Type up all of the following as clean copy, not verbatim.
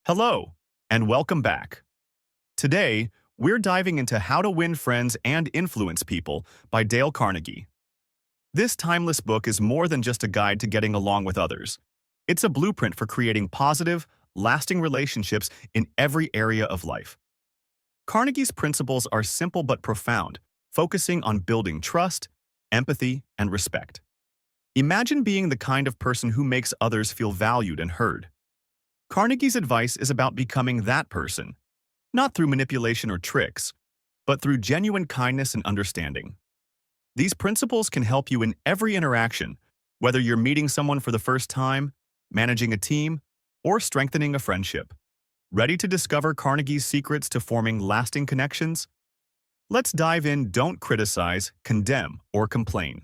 Hello, and welcome back. Today, we're diving into How to Win Friends and Influence People by Dale Carnegie. This timeless book is more than just a guide to getting along with others. It's a blueprint for creating positive, lasting relationships in every area of life. Carnegie's principles are simple but profound, focusing on building trust, empathy, and respect. Imagine being the kind of person who makes others feel valued and heard. Carnegie's advice is about becoming that person, not through manipulation or tricks, but through genuine kindness and understanding. These principles can help you in every interaction, whether you're meeting someone for the first time, managing a team, or strengthening a friendship. Ready to discover Carnegie's secrets to forming lasting connections? Let's dive in. Don't criticize, condemn, or complain.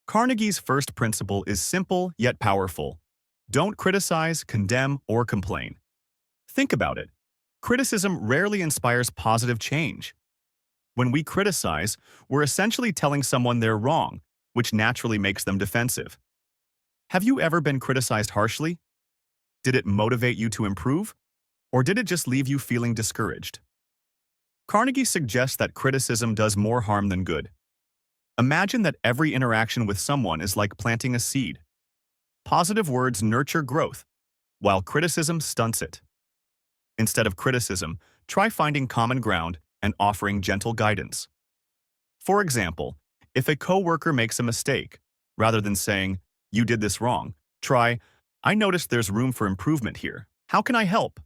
Carnegie's first principle is simple yet powerful. Don't criticize, condemn, or complain. Think about it. Criticism rarely inspires positive change. When we criticize, we're essentially telling someone they're wrong, which naturally makes them defensive. Have you ever been criticized harshly? Did it motivate you to improve? Or did it just leave you feeling discouraged? Carnegie suggests that criticism does more harm than good. Imagine that every interaction with someone is like planting a seed. Positive words nurture growth, while criticism stunts it. Instead of criticism, try finding common ground and offering gentle guidance. For example, if a coworker makes a mistake, rather than saying, "You did this wrong," try, "I noticed there's room for improvement here. How can I help?"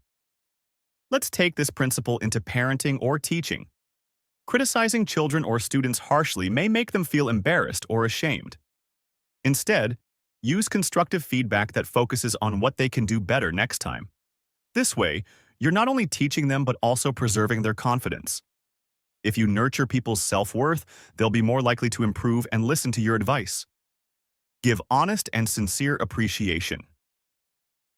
Let's take this principle into parenting or teaching. Criticizing children or students harshly may make them feel embarrassed or ashamed. Instead, use constructive feedback that focuses on what they can do better next time. This way, you're not only teaching them but also preserving their confidence. If you nurture people's self-worth, they'll be more likely to improve and listen to your advice. Give honest and sincere appreciation.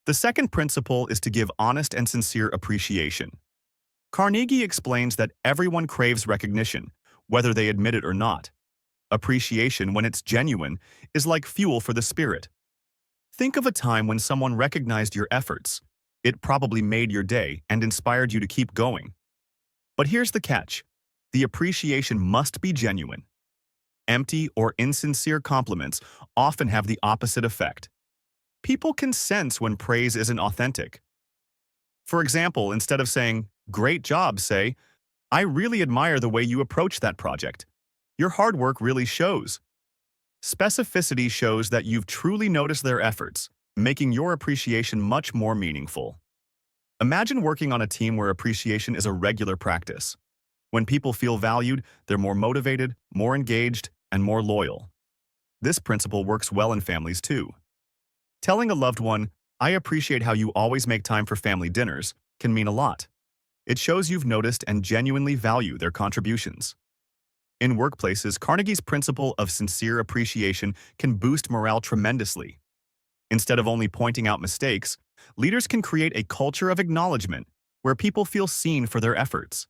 The second principle is to give honest and sincere appreciation. Carnegie explains that everyone craves recognition, whether they admit it or not. Appreciation, when it's genuine, is like fuel for the spirit. Think of a time when someone recognized your efforts. It probably made your day and inspired you to keep going. But here's the catch. The appreciation must be genuine. Empty or insincere compliments often have the opposite effect. People can sense when praise isn't authentic. For example, instead of saying, "Great job," say, "I really admire the way you approach that project. Your hard work really shows." Specificity shows that you've truly noticed their efforts, making your appreciation much more meaningful. Imagine working on a team where appreciation is a regular practice. When people feel valued, they're more motivated, more engaged, and more loyal. This principle works well in families too. Telling a loved one, "I appreciate how you always make time for family dinners," can mean a lot. It shows you've noticed and genuinely value their contributions. In workplaces, Carnegie's principle of sincere appreciation can boost morale tremendously. Instead of only pointing out mistakes, leaders can create a culture of acknowledgement where people feel seen for their efforts.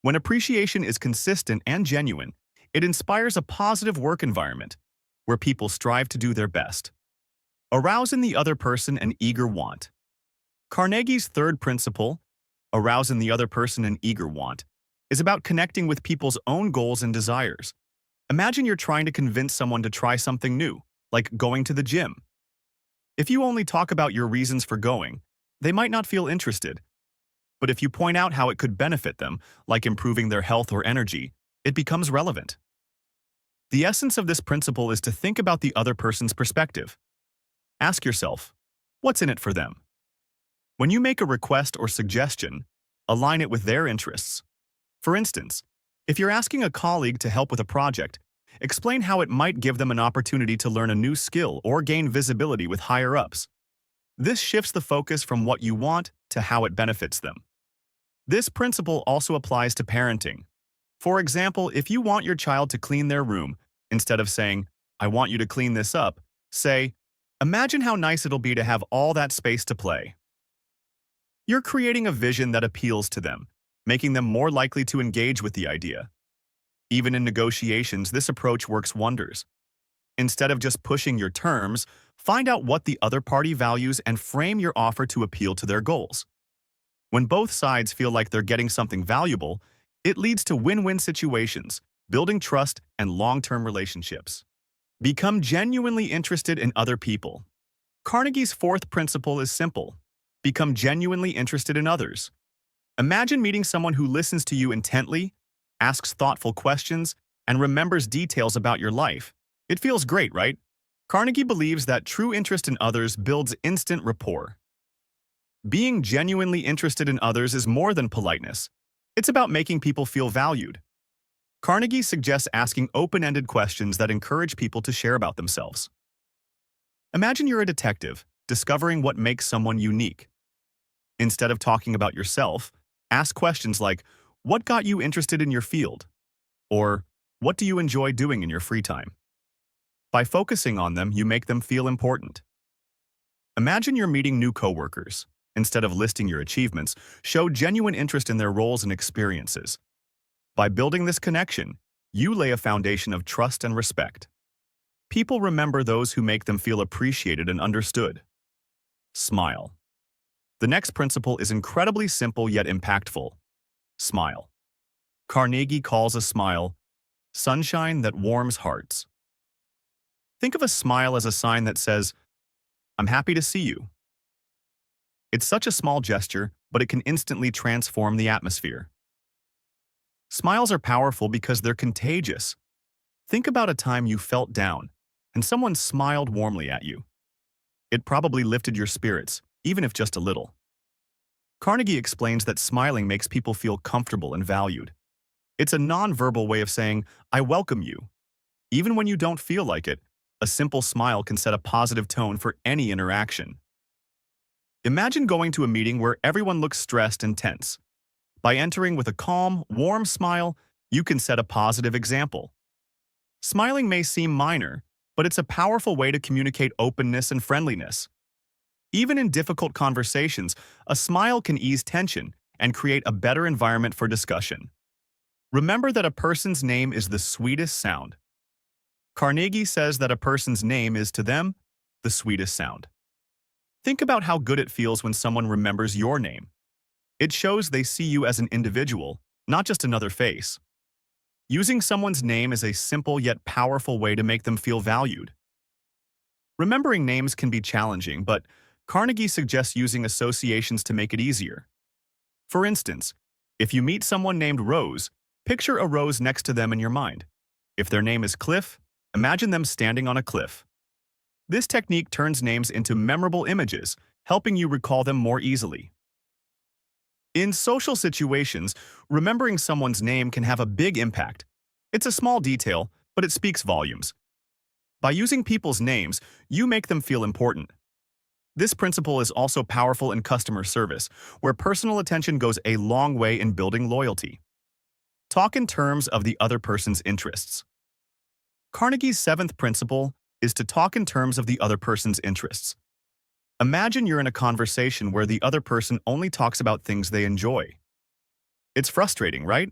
When appreciation is consistent and genuine, it inspires a positive work environment where people strive to do their best. Arouse in the other person an eager want. Carnegie's third principle, arouse in the other person an eager want, is about connecting with people's own goals and desires. Imagine you're trying to convince someone to try something new, like going to the gym. If you only talk about your reasons for going, they might not feel interested. But if you point out how it could benefit them, like improving their health or energy, it becomes relevant. The essence of this principle is to think about the other person's perspective. Ask yourself, what's in it for them? When you make a request or suggestion, align it with their interests. For instance, if you're asking a colleague to help with a project, explain how it might give them an opportunity to learn a new skill or gain visibility with higher-ups. This shifts the focus from what you want to how it benefits them. This principle also applies to parenting. For example, if you want your child to clean their room, instead of saying, "I want you to clean this up," say, "Imagine how nice it'll be to have all that space to play." You're creating a vision that appeals to them, making them more likely to engage with the idea. Even in negotiations, this approach works wonders. Instead of just pushing your terms, Find out what the other party values and frame your offer to appeal to their goals. When both sides feel like they're getting something valuable, it leads to win-win situations, building trust and long-term relationships. Become genuinely interested in other people. Carnegie's fourth principle is simple. Become genuinely interested in others. Imagine meeting someone who listens to you intently, asks thoughtful questions, and remembers details about your life. It feels great, right? Carnegie believes that true interest in others builds instant rapport. Being genuinely interested in others is more than politeness. It's about making people feel valued. Carnegie suggests asking open-ended questions that encourage people to share about themselves. Imagine you're a detective, discovering what makes someone unique. Instead of talking about yourself, ask questions like, what got you interested in your field? Or, what do you enjoy doing in your free time? By focusing on them, you make them feel important. Imagine you're meeting new coworkers. Instead of listing your achievements, show genuine interest in their roles and experiences. By building this connection, you lay a foundation of trust and respect. People remember those who make them feel appreciated and understood. Smile. The next principle is incredibly simple yet impactful. Smile. Carnegie calls a smile sunshine that warms hearts. Think of a smile as a sign that says, I'm happy to see you. It's such a small gesture, but it can instantly transform the atmosphere. Smiles are powerful because they're contagious. Think about a time you felt down, and someone smiled warmly at you. It probably lifted your spirits, even if just a little. Carnegie explains that smiling makes people feel comfortable and valued. It's a non-verbal way of saying, I welcome you. Even when you don't feel like it, a simple smile can set a positive tone for any interaction. Imagine going to a meeting where everyone looks stressed and tense. By entering with a calm, warm smile, you can set a positive example. Smiling may seem minor, but it's a powerful way to communicate openness and friendliness. Even in difficult conversations, a smile can ease tension and create a better environment for discussion. Remember that a person's name is the sweetest sound. Carnegie says that a person's name is to them the sweetest sound. Think about how good it feels when someone remembers your name. It shows they see you as an individual, not just another face. Using someone's name is a simple yet powerful way to make them feel valued. Remembering names can be challenging, but Carnegie suggests using associations to make it easier. For instance, if you meet someone named Rose, picture a rose next to them in your mind. If their name is Cliff, imagine them standing on a cliff. This technique turns names into memorable images, helping you recall them more easily. In social situations, remembering someone's name can have a big impact. It's a small detail, but it speaks volumes. By using people's names, you make them feel important. This principle is also powerful in customer service, where personal attention goes a long way in building loyalty. Talk in terms of the other person's interests. Carnegie's seventh principle is to talk in terms of the other person's interests. Imagine you're in a conversation where the other person only talks about things they enjoy. It's frustrating, right?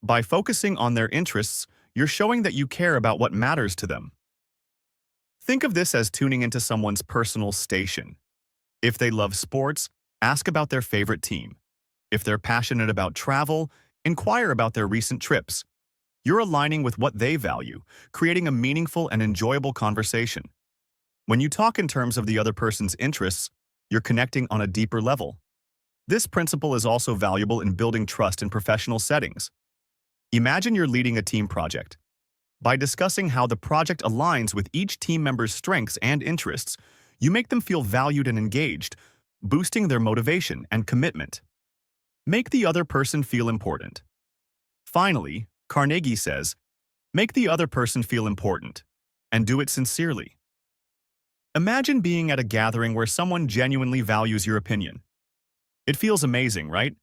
By focusing on their interests, you're showing that you care about what matters to them. Think of this as tuning into someone's personal station. If they love sports, ask about their favorite team. If they're passionate about travel, inquire about their recent trips. You're aligning with what they value, creating a meaningful and enjoyable conversation. When you talk in terms of the other person's interests, you're connecting on a deeper level. This principle is also valuable in building trust in professional settings. Imagine you're leading a team project. By discussing how the project aligns with each team member's strengths and interests, you make them feel valued and engaged, boosting their motivation and commitment. Make the other person feel important. Finally, Carnegie says, make the other person feel important, and do it sincerely. Imagine being at a gathering where someone genuinely values your opinion. It feels amazing, right?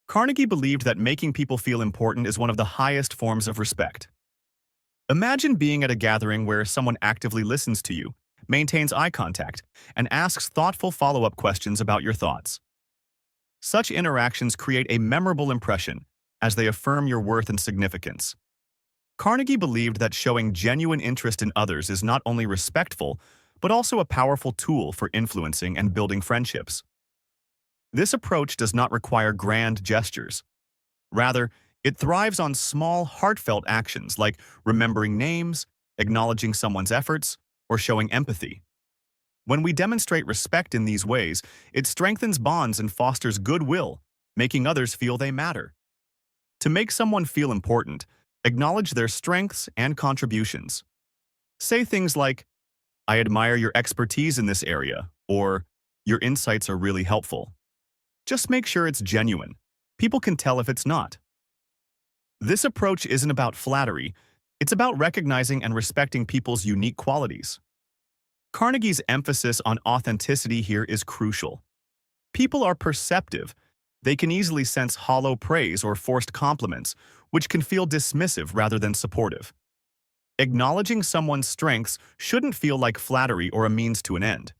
Carnegie believed that making people feel important is one of the highest forms of respect. Imagine being at a gathering where someone actively listens to you, maintains eye contact, and asks thoughtful follow-up questions about your thoughts. Such interactions create a memorable impression as they affirm your worth and significance. Carnegie believed that showing genuine interest in others is not only respectful, but also a powerful tool for influencing and building friendships. This approach does not require grand gestures. Rather, it thrives on small, heartfelt actions like remembering names, acknowledging someone's efforts, or showing empathy. When we demonstrate respect in these ways, it strengthens bonds and fosters goodwill, making others feel they matter. To make someone feel important, acknowledge their strengths and contributions. Say things like, "I admire your expertise in this area," or "Your insights are really helpful." Just make sure it's genuine. People can tell if it's not. This approach isn't about flattery, it's about recognizing and respecting people's unique qualities. Carnegie's emphasis on authenticity here is crucial. People are perceptive. They can easily sense hollow praise or forced compliments, which can feel dismissive rather than supportive. Acknowledging someone's strengths shouldn't feel like flattery or a means to an end.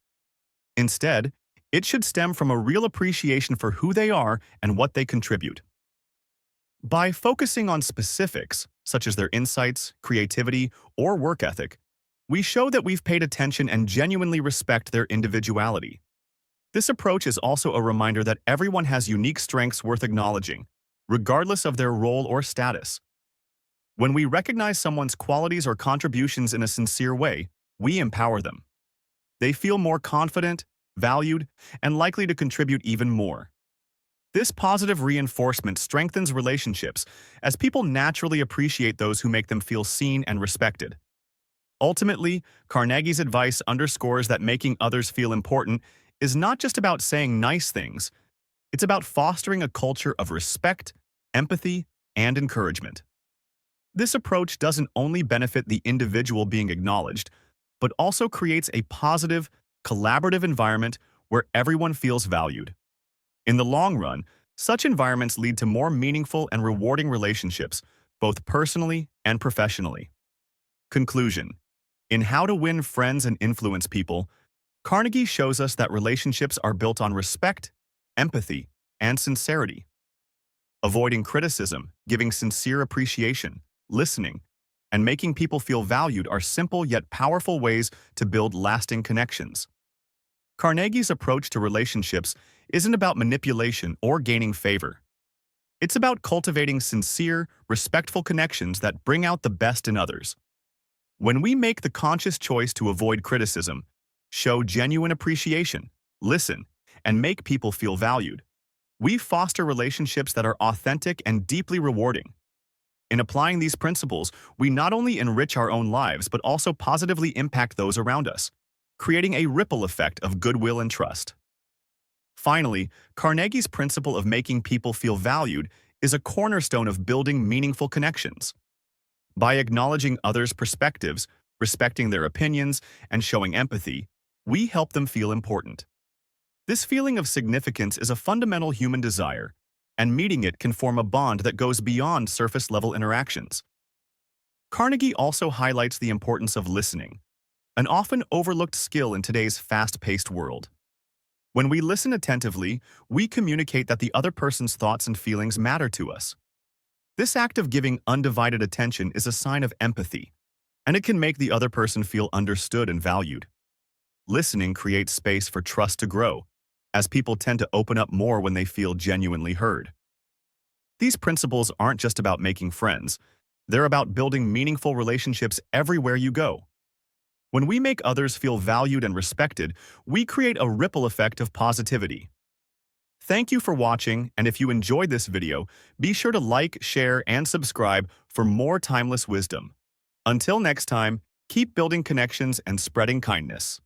Instead, it should stem from a real appreciation for who they are and what they contribute. By focusing on specifics, such as their insights, creativity, or work ethic, we show that we've paid attention and genuinely respect their individuality. This approach is also a reminder that everyone has unique strengths worth acknowledging, regardless of their role or status. When we recognize someone's qualities or contributions in a sincere way, we empower them. They feel more confident, valued, and likely to contribute even more. This positive reinforcement strengthens relationships as people naturally appreciate those who make them feel seen and respected. Ultimately, Carnegie's advice underscores that making others feel important is not just about saying nice things, it's about fostering a culture of respect, empathy, and encouragement. This approach doesn't only benefit the individual being acknowledged, but also creates a positive, collaborative environment where everyone feels valued. In the long run, such environments lead to more meaningful and rewarding relationships, both personally and professionally. Conclusion: in How to Win Friends and Influence People, Carnegie shows us that relationships are built on respect, empathy, and sincerity. Avoiding criticism, giving sincere appreciation, listening, and making people feel valued are simple yet powerful ways to build lasting connections. Carnegie's approach to relationships isn't about manipulation or gaining favor. It's about cultivating sincere, respectful connections that bring out the best in others. When we make the conscious choice to avoid criticism, show genuine appreciation, listen, and make people feel valued, we foster relationships that are authentic and deeply rewarding. In applying these principles, we not only enrich our own lives but also positively impact those around us, creating a ripple effect of goodwill and trust. Finally, Carnegie's principle of making people feel valued is a cornerstone of building meaningful connections. By acknowledging others' perspectives, respecting their opinions, and showing empathy, we help them feel important. This feeling of significance is a fundamental human desire, and meeting it can form a bond that goes beyond surface-level interactions. Carnegie also highlights the importance of listening, an often overlooked skill in today's fast-paced world. When we listen attentively, we communicate that the other person's thoughts and feelings matter to us. This act of giving undivided attention is a sign of empathy, and it can make the other person feel understood and valued. Listening creates space for trust to grow, as people tend to open up more when they feel genuinely heard. These principles aren't just about making friends, they're about building meaningful relationships everywhere you go. When we make others feel valued and respected, we create a ripple effect of positivity. Thank you for watching, and if you enjoyed this video, be sure to like, share, and subscribe for more timeless wisdom. Until next time, keep building connections and spreading kindness.